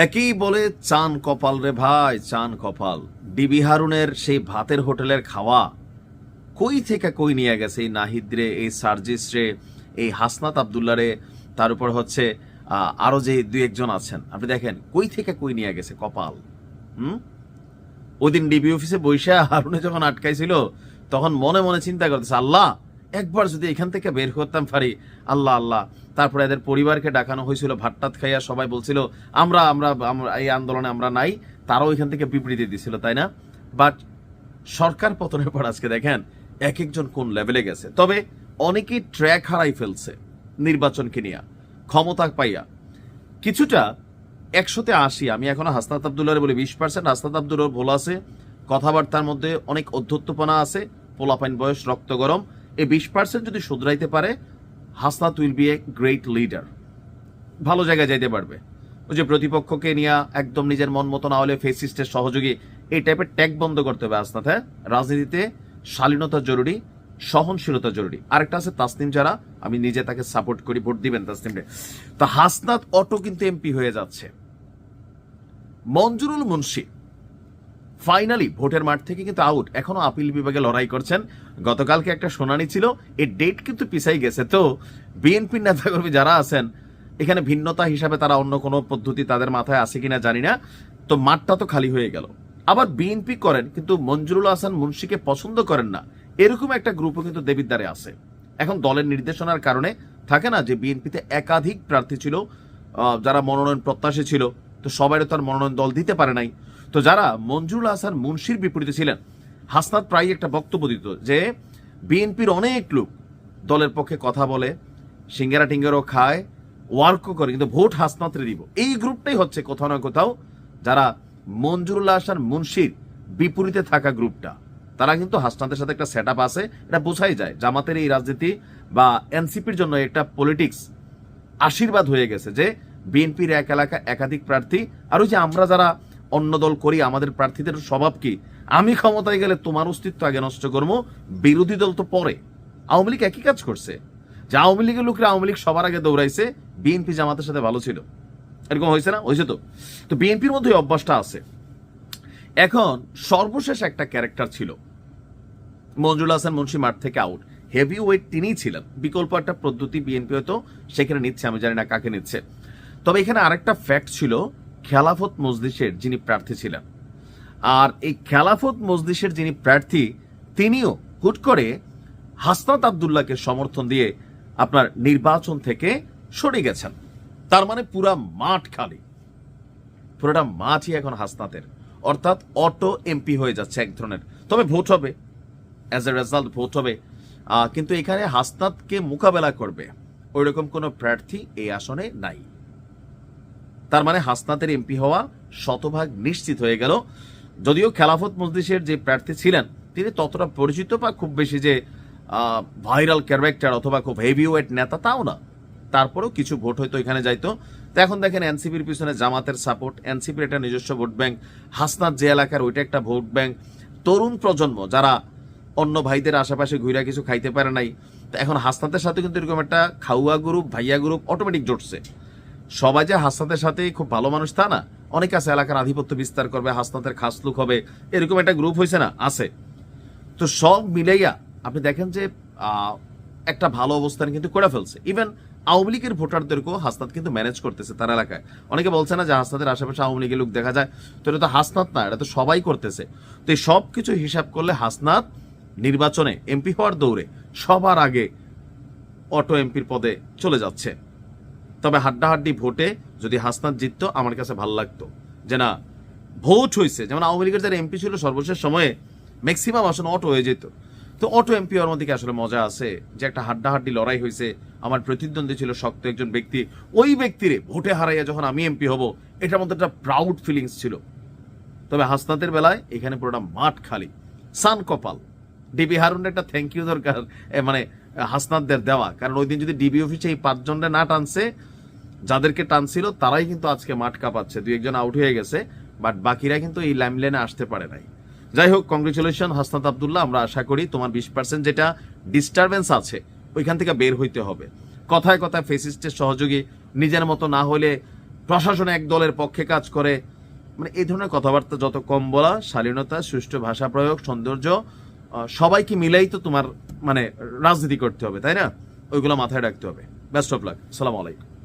একই বলে চান কপাল রে ভাই, চান কপাল। ডিবি হারুনের সেই ভাতের হোটেলের খাওয়া কই থেকে কই নিয়ে গেছে এই নাহিদ রে, এই সার্জিস রে, এই হাসনাত আবদুল্লাহ রে, তার উপর হচ্ছে আরো যে দুই একজন আছেন, আপনি দেখেন কই থেকে কই নিয়ে গেছে কপাল। ওই দিন ডিবি অফিসে বৈশা হারুনে যখন আটকাইছিল তখন মনে মনে চিন্তা করতেছে, আল্লাহ একবার যদি এখান থেকে বের করতাম পারি, আল্লাহ আল্লাহ। তারপরে এদের পরিবারকে ডাকানো হয়েছিল, ভাতটাত খাইয়া সবাই বলছিল আমরা আমরা এই আন্দোলনে আমরা নাই, তারাও এখান থেকে বিবৃতি দিছিল, তাই না? বাট সরকার পতনের পর আজকে দেখেন এক একজন কোন লেভেলে গেছে। তবে অনেকেই ট্র্যাক হারাই ফেলছে নির্বাচনকে নিয়ে, ক্ষমতা পাইয়া কিছুটা 100-তে 80। আমি এখনো হাসনাত আবদুল্লাহরে বলি 20%, হাসনাত আবদুল্লাহর ভুল আছে, কথাবার্তার মধ্যে অনেক অধ্যত্বপনা আছে, পোলাপাইন বয়স, রক্ত গরম। এই 20% যদি শুধরাইতে পারে, Hasnat will B a great leader, ভালো জায়গায় যাইতে পারবে। ওই যে প্রতিপক্ষকে নিয়ে একদম নিজের মন মতো না হলে ফেসিস্টের সহযোগী, এই টাইপের ট্যাগ বন্ধ করতে হবে হাসনাত। হ্যাঁ, রাজনীতিতে শালীনতা জরুরি, সহনশীলতা জরুরি। আরেকটা আছে তাসনিম, যারা আমি নিজে তাকে সাপোর্ট করি, ভোট দিবেন তাসনিমরে। তো হাসনাত অটো কিন্তু এমপি হয়ে যাচ্ছে। মঞ্জুরুল মুন্সি ফাইনালি ভোটের মাঠ থেকে কিন্তু আউট, এখনো আপিল বিভাগে লড়াই করছেন। গতকালকে একটা শুনানি ছিল, এর ডেট কিন্তু পিছাই গেছে। তো বিএনপির নেতাকর্মী যারা আছেন এখানে ভিন্নতা হিসাবে তারা অন্য কোনো পদ্ধতি তাদের মাথায় আছে কিনা জানি না, তো মাঠটা তো খালি হয়ে গেল। আবার বিএনপি করেন কিন্তু মঞ্জুরুল হাসান মুন্সিকে পছন্দ করেন না, এরকম একটা গ্রুপও কিন্তু দেবিদ্বারে আছে। এখন দলের নির্দেশনার কারণে থাকে না যে বিএনপিতে একাধিক প্রার্থী ছিল যারা মনোনয়ন প্রত্যাশী ছিল, তো সবাই তার মনোনয়ন দল দিতে পারে নাই। তো যারা মঞ্জুরুল হাসান মুন্সির বিপরীতে ছিলেন, হাসনাত প্রায় একটা বক্তব্য দিত যে বিএনপির অনেক লোক দলের পক্ষে কথা বলে, সিঙ্গারা টিঙ্গারও খায়, ওয়ার্কও করে, কিন্তু ভোট হাসনাতরে দিব। এই গ্রুপটাই হচ্ছে কোথাও না কোথাও যারা মঞ্জুরুল হাসান মুন্সির বিপরীতে থাকা গ্রুপটা, তারা কিন্তু হাসনাতের সাথে একটা সেট আপ আছে। এটা বোঝাই যায় জামাতের এই রাজনীতি বা এনসিপির জন্য একটা পলিটিক্স আশীর্বাদ হয়ে গেছে যে বিএনপির এক এলাকা একাধিক প্রার্থী। আর ওই যে আমরা যারা অন্য দল করি, আমাদের প্রার্থীদের স্বভাব কি, আমি ক্ষমতায় গেলে তোমার অস্তিত্ব আগে নষ্ট করবো, বিরোধী দল তো পরে। আওয়ামী লীগ একই কাজ করছে, যে আওয়ামী লীগের লোকরা আওয়ামী লীগ সবার আগে দৌড়াইছে, বিএনপি জামাতের সাথে ভালো ছিল, এরকম হয়েছে না? হয়েছে তো বিএনপির মধ্যে অভ্যাসটা আছে। এখন সর্বশেষ একটা ক্যারেক্টার ছিল মঞ্জুরুল হাসান মুন্সি মাঠ থেকে আউট, হেভি ওয়েট তিনিই ছিলেন। বিকল্প একটা পদ্ধতি বিএনপি হয়তো সেখানে নিচ্ছে, আমি জানি না কাকে নিচ্ছে। তবে এখানে আরেকটা ফ্যাক্ট ছিল, খেলাফত মজলিসের যিনি প্রার্থী ছিলেন, আর এই খেলাফত মজলিসের যিনি প্রার্থী তিনিও হুট করে হাসনাত আবদুল্লাহকে সমর্থন দিয়ে আপনার নির্বাচন থেকে সরে গেছেন। তার মানে পুরা মাঠ খালি, পুরোটা মাঠই এখন হাসনাতের, অর্থাৎ অটো এমপি হয়ে যাচ্ছে এক ধরনের। তবে ভোট হবে, অ্যাজ এ রেজাল্ট ভোট হবে, কিন্তু এখানে হাসনাতকে মোকাবেলা করবে ওইরকম কোনো প্রার্থী এই আসনে নাই। তার মানে হাসনাতের এমপি হওয়া শতভাগ নিশ্চিত হয়ে গেল। যদিও খেলাফত মজলিসের যে প্রার্থী ছিলেন তিনি ততটা পরিচিত বা খুব বেশি যে ভাইরাল ক্যারেক্টার অথবা খুব হেভিওয়েট নেতা তাও না, তারপরেও কিছু ভোট হয়তো এখানে যাইতো। তো এখন দেখেন এনসিপির পিছনে জামাতের সাপোর্ট, এনসিপির একটা নিজস্ব ভোট ব্যাংক, হাসনাত যে এলাকার ওইটা একটা ভোট ব্যাংক, তরুণ প্রজন্ম যারা অন্য ভাইদের আশেপাশে ঘুরে কিছু খাইতে পারে নাই, তো এখন হাসনাতের সাথে কিন্তু এরকম একটা খাওয়া গ্রুপ, ভাইয়া গ্রুপ অটোমেটিক জুটছে। সবাই যে হাসনাতের সাথে খুব ভালো মানুষ তা না, অনেক আছে এলাকার আধিপত্য বিস্তার করবে, হাসনাতের খাস লোক হবে, এরকম একটা গ্রুপ হয়েছে না, আছে। তো সব মিলাইয়া আপনি দেখেন যে একটা ভালো অবস্থান কিন্তু করে ফেলছে। ইভেন আওয়ামী লীগের ভোটারদেরকেও হাসনাত কিন্তু ম্যানেজ করতেছে তার এলাকায়। অনেকে বলছে না যে হাসনাতের আশেপাশে আওয়ামী লীগের লোক দেখা যায়, তো এটা তো হাসনাত না, এটা তো সবাই করতেছে। তো এই সব কিছু হিসাব করলে হাসনাত নির্বাচনে এমপি হওয়ার দৌড়ে সবার আগে অটো এমপির পদে চলে যাচ্ছে। তবে হাড্ডাহাড্ডি ভোটে যদি হাসনাত জিতত আমার কাছে ভালো লাগতো, যে না ভোট হয়েছে। যেমন আওয়ামী লীগের যারা এমপি ছিল সর্বশেষ সময়ে ম্যাক্সিমাম আসন অটো হয়ে যেত, তো অটো এমপি হওয়ার মধ্যে কি আসলে মজা আছে? যে একটা হাড্ডাহাড্ডি লড়াই হয়েছে, আমার প্রতিদ্বন্দ্বী ছিল শক্ত একজন ব্যক্তি, ওই ব্যক্তিরে ভোটে হারাইয়া যখন আমি এমপি হব, এটার মধ্যে একটা প্রাউড ফিলিংস ছিল। তবে হাসনাতের বেলায় এখানে পুরোটা মাঠ খালি, সান কপাল। ডিবি হারুনের একটা থ্যাংক ইউ দরকার, মানে হাসনাতদের দেওয়া, কারণ ওই দিন যদি ডিবি অফিসে এই 5 জনরে না টানছে, যাদেরকে টানছিল তারাই কিন্তু আজকে মাঠ কাঁপাচ্ছে। 2-1 জন আউট হয়ে গেছে, বাট বাকিরা কিন্তু এই লাইমলাইনে আসতে পারে নাই। যাই হোক, কংগ্রেচুলেশন হাসনাত আবদুল্লাহ। আমরা আশা করি তোমার 20% যেটা ডিস্টারবেন্স আছে ওইখান থেকে বের হইতে হবে। কথায় কথায় ফেসিস্টের সহযোগী, নিজের মতো না হলে প্রশাসন এক দলের পক্ষে কাজ করে, মানে এই ধরনের কথাবার্তা যত কম বলা, শালীনতা, সুষ্ঠু ভাষা প্রয়োগ, সৌন্দর্য, সবাইকে মিলেই তো তোমার মানে রাজনীতি করতে হবে, তাই না? ওইগুলো মাথায় রাখতে হবে। Best of luck. আসসালামু আলাইকুম।